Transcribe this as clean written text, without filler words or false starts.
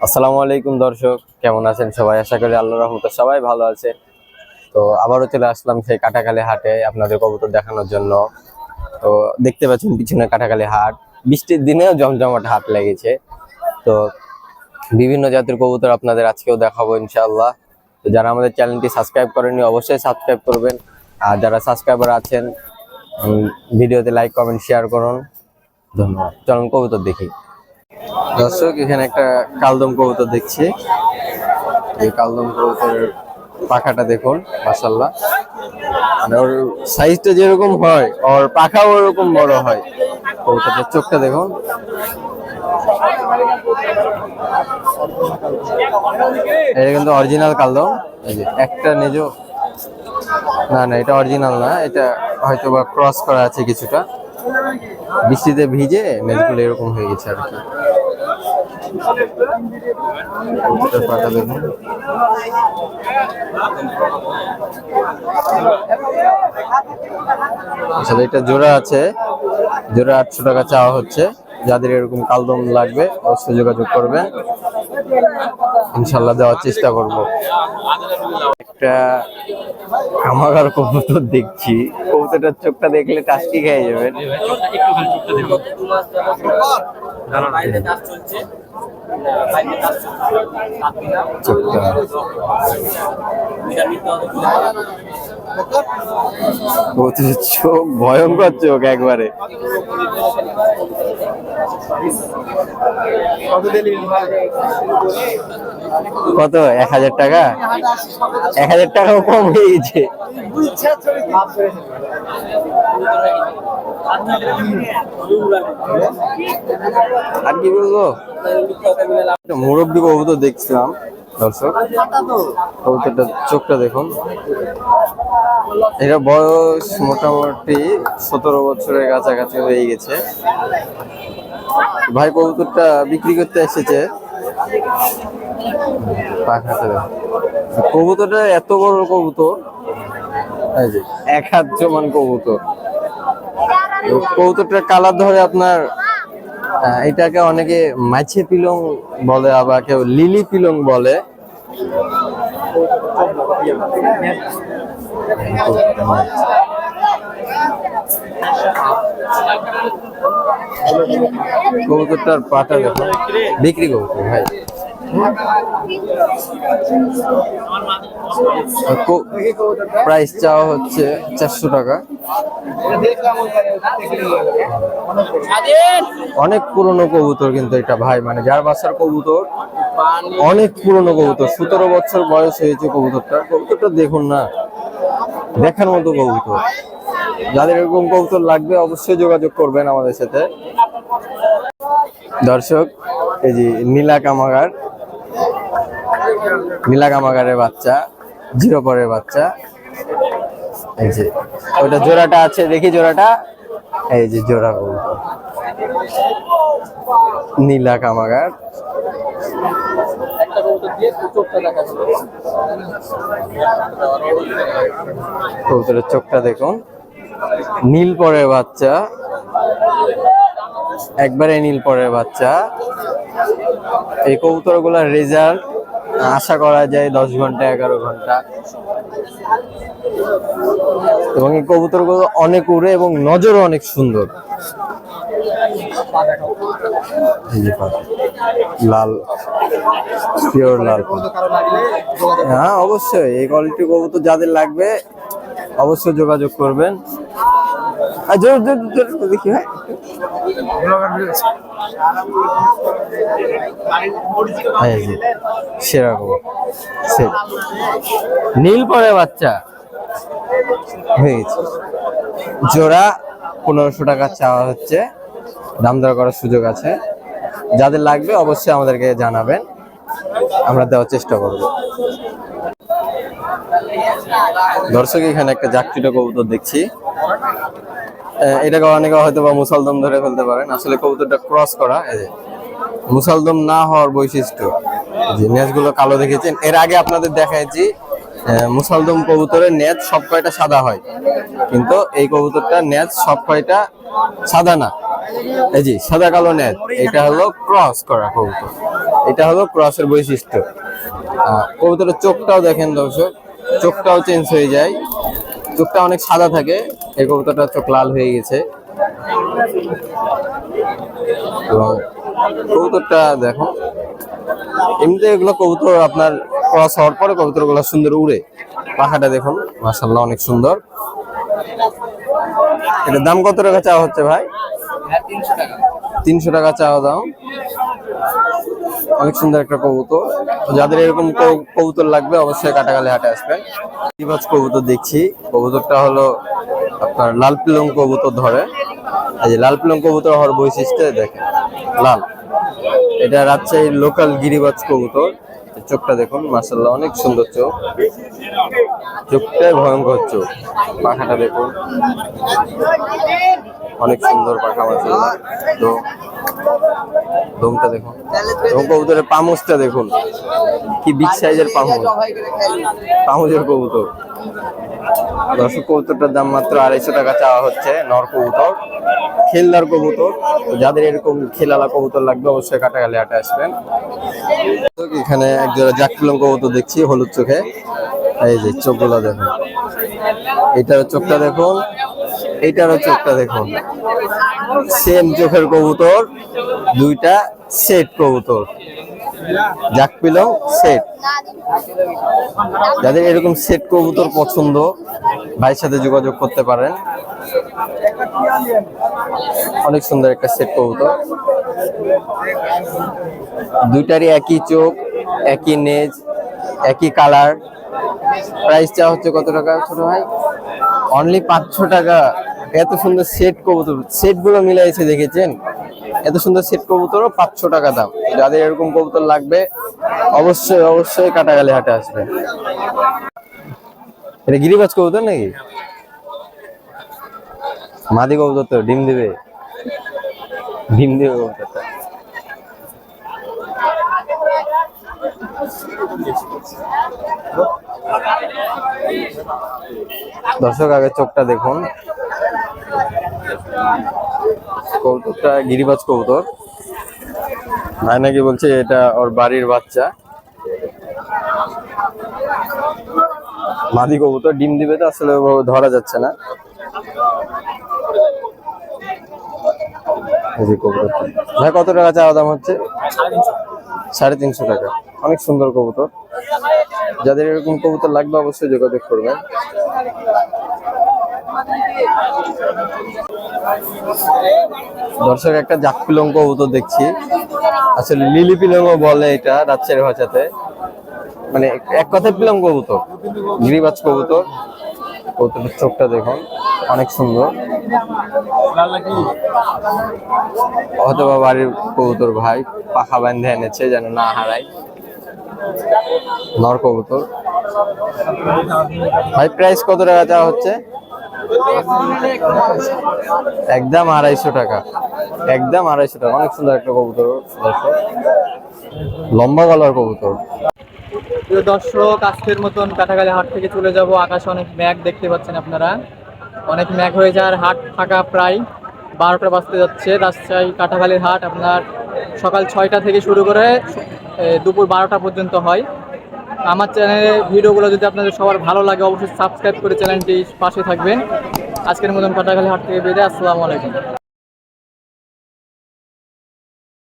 আসসালামু আলাইকুম দর্শক, কেমন আছেন সবাই? আশা করি আল্লাহর রহমতে সবাই ভালো আছে। তো আবারও চলে আসলাম সেই কাটাখালী হাটে আপনাদের কবুতর দেখানোর জন্য। তো দেখতে পাচ্ছেন পিছনে কাটাখালী হাট, বৃষ্টির দিনেও জমজমাট হাট লেগেছে। তো বিভিন্ন জাতের কবুতর আপনাদের আজকেও দেখাবো ইনশাআল্লাহ। তো যারা আমাদের চ্যানেলটি সাবস্ক্রাইব করেননি অবশ্যই সাবস্ক্রাইব করবেন, আর যারা সাবস্ক্রাইবার আছেন ভিডিওতে লাইক কমেন্ট শেয়ার করুন। ধন্যবাদ। চলুন কবুতর দেখি। দর্শক, এখানে একটা কালদম কবুতর দেখছি। এই কালদম কবুতরের পাখাটা দেখুন, মাশাআল্লাহ। মানে ওর সাইজটা যেরকম হয় ওর পাখাও ওরকম বড় হয়। কবুতরের চোখটা দেখুন। এটা কিন্তু অরিজিনাল কালদম। এই যে একটা নেজো, না না এটা অরিজিনাল না, এটা হয়তো বা ক্রস করা আছে কিছুটা, বৃষ্টিতে ভিজে নেজগুলো এরকম হয়ে গেছে আর কি। পাটা দেখুন। আসলে এটা জোড়া আছে, জোড়া 800 টাকা চাওয়া হচ্ছে। যাদের এরকম কালদম লাগবে অবশ্যই যোগাযোগ করবেন, ইনশাল্লাহ দেওয়ার চেষ্টা করব। একটা কামাগার কবুতর দেখছি, কবুতরটার চোখটা দেখলে টাস্কি খেয়ে যাবেন। চোখ ভয়ঙ্কর চোখ একবারে। কত? 1000 টাকা? 1000 টাকাও কম হয়ে গেছে। আর কি বলবো, মুরব্বী কবুতর দেখছিলাম দর্শক। কবুতরটার চোখটা দেখুন। এটা বয়স মোটামুটি 17 বছরের কাছাকাছি হয়ে গেছে। ভাই কবুতরটা বিক্রি করতে এসেছে। কবুতরটা এত বড় কবুতর, এই যে 1 হাত সমান কবুতর। কবুতরটার কালার ধরে আপনার, এটাকে অনেকে মাছে পিলং বলে, আবার কেউ লিলি পিলং বলে। কবুতরটার পাটা দেখো, বিক্রি কবুতর ভাই। প্রাইস চাওয়া হচ্ছে 400 টাকা। অনেক পুরনো কবুতর কিন্তু এটা ভাই, মানে যার বাসার কবুতর, অনেক পুরনো কবুতর। 17 বছর বয়স হয়েছে কবুতরটা। কবুতরটা দেখুন না, দেখার মতো কবুতর। যাদের এরকম কবুতর লাগবে অবশ্যই যোগাযোগ করবেন আমাদের সাথে। দর্শক, এই যে নীলা কামাগার, নীলা কামাগারের বাচ্চা, 0 পরের বাচ্চা। এই যে ওটা জোড়াটা আছে, দেখি জোড়াটা। এই যে জোড়া কবুতর, নীলা কামাগার। কবুতরের চোখটা দেখুন, নীল পরের বাচ্চা, একবারে নীল পরের বাচ্চা। এই কবুতর গুলার রেজাল্ট আশা করা যায় 10 ঘন্টা 11 ঘন্টা। এবং এই কবুতর গুলো অনেক উড়ে এবং নজরও অনেক সুন্দর। লাল, পিওর লাল। হ্যাঁ অবশ্যই, এই কোয়ালিটির কবুতর যাদের লাগবে অবশ্যই যোগাযোগ করবেন। দেখি ভাই, সেরকম নীল পরে বাচ্চা হয়ে গেছে। জোড়া 1500 টাকা চাওয়া হচ্ছে, দাম দর করার সুযোগ আছে। যাদের লাগবে অবশ্যই আমাদেরকে জানাবেন, আমরা দেওয়ার চেষ্টা করব। দর্শক, এখানে একটা জাকটিটা কবুতর দেখছি। এটাকে অনেকে হয়তো বা মুসলদম ধরে ফেলতে পারেন। আসলে কবুতরটা ক্রস করা। এই যে মুসলদম না হওয়ার বৈশিষ্ট্য, যে নেজগুলো কালো দেখেছেন। এর আগে আপনাদের দেখাইছি মুসলদম কবুতরের নেজ সব কয়টা সাদা হয়, কিন্তু এই কবুতরটা নেজ সব কয়টা সাদা না, এই জি সাদা কালো নেট, এটা হলো ক্রস করা কবুতর, এটা হলো ক্রসের বৈশিষ্ট্য। কবুতরের চোখটাও দেখেন দর্শক, চোখটাও চেঞ্জ হয়ে যায়, চোখটা অনেক সাদা থাকে, এই কবুতরটা চোখ লাল হয়ে গেছে। এবং কবুতরটা দেখো, এমনিতে এগুলো কবুতর আপনার ক্রস হওয়ার পরে কবুতর গুলো সুন্দর উড়ে, পাখাটা দেখুন মাশাআল্লাহ অনেক সুন্দর। এটার দাম কত টাকা চাওয়া হচ্ছে ভাই? 300 টাকা চাওয়া দাম। অনেক সুন্দর একটা কবুতর, যাদের এরকম কবুতর লাগবে অবশ্যই কাটাখালী হাটে আসবেন। কবুতর দেখছি, কবুতরটা হলো আপনার লাল পিলং কবুতর ধরে। এই যে লাল পিলং কবুতর হওয়ার বৈশিষ্ট্য দেখেন, লাল, এটা রাজশাহীর লোকাল গিরিবাজ কবুতর। চোখটা দেখুন মাশাআল্লাহ অনেক সুন্দর চোখ, চোখটাই ভয়ঙ্কর চোখ, পাখাটা দেখুন অনেক সুন্দর পাখা মাশাআল্লাহ। তো দমটা দেখুন, এবং কবুতরের পামুজটা দেখুন কি বিগ সাইজের পামুজ, পামুজের কবুতর। দর্শক কবুতরটার দাম মাত্র 250 টাকা চাওয়া হচ্ছে, নর কবুতর, খেলদার কবুতর। যাদের এরকম খেলালা কবুতর লাগবে অবশ্যই কাটাখালী হাটে আসবেন। এখানে একজোড়া জাকলং কবুতর দেখছি হলুদ চোখে, এই যে চোখগুলো দেখুন, এটার চোখটা দেখুন, এইটারও চোখটা দেখুন, সেম চোখের কবুতর, দুইটা সেট কবুতর, জাকপিলং সেট। যাদের এরকম সেট কবুতর পছন্দ ভাইয়ের সাথে যোগাযোগ করতে পারেন। অনেক সুন্দর একটা সেট কবুতর, দুইটারই একই চোখ, একই নেজ, একই কালার। প্রাইস চা হচ্ছে কত টাকা ছোট ভাই? অনলি 500 টাকা। এত সুন্দর সেট কবুতর, সেট গুলো মিলাইছে দেখেছেন, এত সুন্দর সেট কবুতরও 500 টাকা দাম। যাদের এরকম কবুতর লাগবে অবশ্যই অবশ্যই কাটাখালী হাটে আসবে। এটা গিরিবাজ কবুতর নাকি? মাদি কবুতর তো ডিম দিবে, ডিম দিবে কবুতরটা। দর্শক আগে চোখটা দেখুন, কবুতরটা গিরিবাজ কবুতর, ভাই নাকি বলছে এটা ওর বাড়ির বাচ্চা। মাদি কবুতর ডিম দিবে তো আসলে ধরা যাচ্ছে না। ভাই কত টাকা চাওয়া দাম হচ্ছে? 350 টাকা। অনেক সুন্দর কবুতর, যাদের এরকম কবুতর লাগবে অবশ্যই যোগাযোগ করবেন। দর্শক একটা জাক পিলং কবুতর দেখছি, আসলে লিলি পিলংও বলে এটা রাজশাহীর ভাষাতে, মানে এক কথায় পিলং কবুতর, গিরিবাজ কবুতর। কবুতরের চোখটা দেখুন অনেক সুন্দর, হয়তো বা বাড়ির কবুতর ভাই পাখা বাঁধে এনেছে যেন না হারায়। নর কবুতর। ভাই প্রাইস কত টাকা চাওয়া হচ্ছে? একদম 250 টাকা, একদম 250 টাকা। অনেক সুন্দর একটা কবুতর, লম্বা গলার কবুতর। প্রিয় দর্শক, আজকের মতন কাটাখালী হাট থেকে চলে যাব। আকাশে অনেক মেঘ দেখতে পাচ্ছেন আপনারা, অনেক মেঘ হয়ে যাওয়ার হাট ফাঁকা, প্রায় 12টা বাজতে যাচ্ছে। রাজশাহী কাটাখালীর হাট আপনার সকাল 6টা থেকে শুরু করে দুপুর 12টা পর্যন্ত হয়। আমার চ্যানেলে ভিডিওগুলো যদি আপনাদের সবার ভালো লাগে অবশ্যই সাবস্ক্রাইব করে চ্যানেলটি পাশে থাকবেন। আজকের মতন কাটাখালী হাট থেকে বিদায়, আসসালামু আলাইকুম।